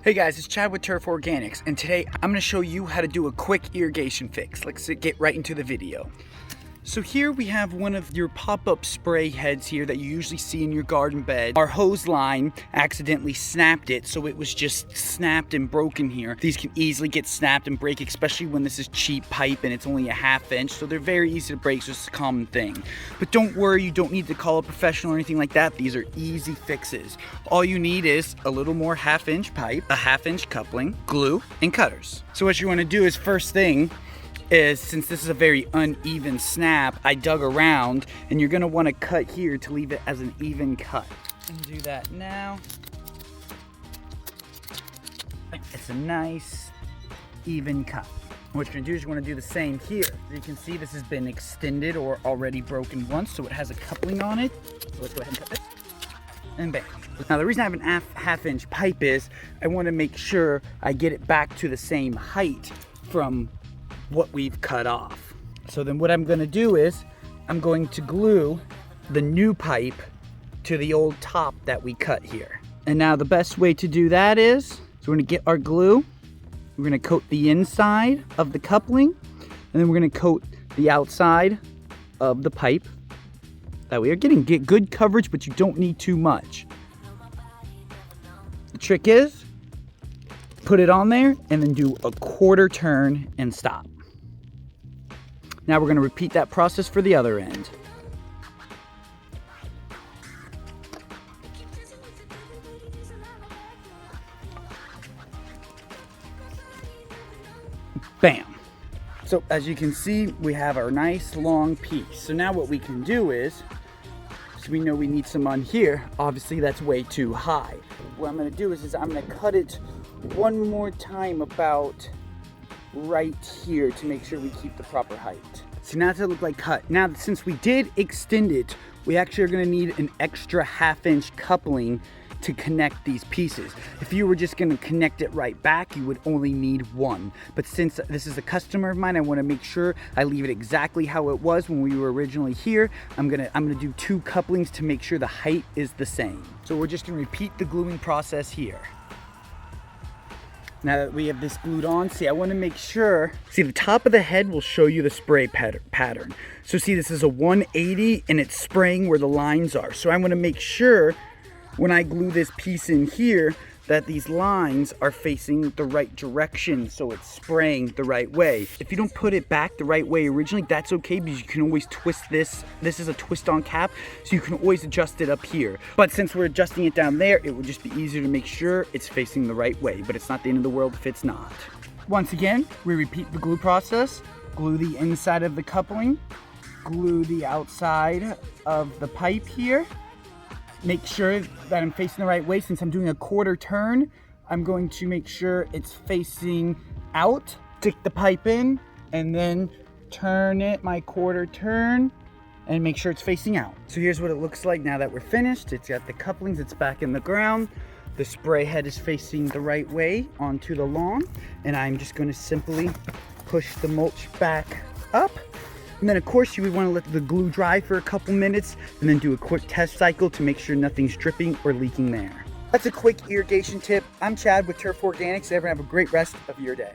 Hey guys, it's Chad with Turf Organics, and today I'm going to show you how to do a quick irrigation fix. Let's get right into the video. So here we have one of your pop-up spray heads here that you usually see in your garden bed. Our hose line accidentally snapped it, so it was just snapped and broken here. These can easily get snapped and break, especially when this is cheap pipe and it's only a ½ inch, so they're very easy to break, so it's a common thing. But don't worry, you don't need to call a professional or anything like that. These are easy fixes. All you need is a little more ½ inch pipe, a ½ inch coupling, glue, and cutters. So what you want to do is, first thing is, since this is a very uneven snap, I dug around, and you're going to want to cut here to leave it as an even cut. And do that now. It's a nice even cut. What you're going to do is you want to do the same here. You can see this has been extended or already broken once, so it has a coupling on it. So let's go ahead and cut this. And bam. Now the reason I have an ½ inch pipe is I want to make sure I get it back to the same height from what we've cut off. So then what I'm going to do is I'm going to glue the new pipe to the old top that we cut here. And now the best way to do that is, we're going to get our glue, we're going to coat the inside of the coupling, and then we're going to coat the outside of the pipe. That way you're get good coverage, but you don't need too much. The trick is, put it on there and then do a quarter turn and stop. Now we're going to repeat that process for the other end. Bam! So as you can see, we have our nice long piece. So now what we can do is, so we know we need some on here, obviously that's way too high. What I'm going to do is I'm going to cut it one more time about right here to make sure we keep the proper height. So now it's look like cut. Now since we did extend it, we actually are going to need an extra ½ inch coupling to connect these pieces. If you were just going to connect it right back, you would only need one. But since this is a customer of mine, I want to make sure I leave it exactly how it was when we were originally here. I'm gonna do 2 couplings to make sure the height is the same. So we're just going to repeat the gluing process here. Now that we have this glued on, see, I want to make sure, see, the top of the head will show you the spray pattern. So see, this is a 180 and it's spraying where the lines are. So I want to make sure when I glue this piece in here that these lines are facing the right direction, so it's spraying the right way. If you don't put it back the right way originally, that's okay, because you can always twist this. This is a twist on cap, so you can always adjust it up here. But since we're adjusting it down there, it will just be easier to make sure it's facing the right way, but it's not the end of the world if it's not. Once again, we repeat the glue process. Glue the inside of the coupling, glue the outside of the pipe here. Make sure that I'm facing the right way. Since I'm doing a quarter turn, I'm going to make sure it's facing out. Stick the pipe in and then turn it my quarter turn and make sure it's facing out. So here's what it looks like now that we're finished. It's got the couplings, it's back in the ground. The spray head is facing the right way onto the lawn, and I'm just going to simply push the mulch back up. And then of course you would want to let the glue dry for a couple minutes and then do a quick test cycle to make sure nothing's dripping or leaking there. That's a quick irrigation tip. I'm Chad with Turf Organics. Everyone have a great rest of your day.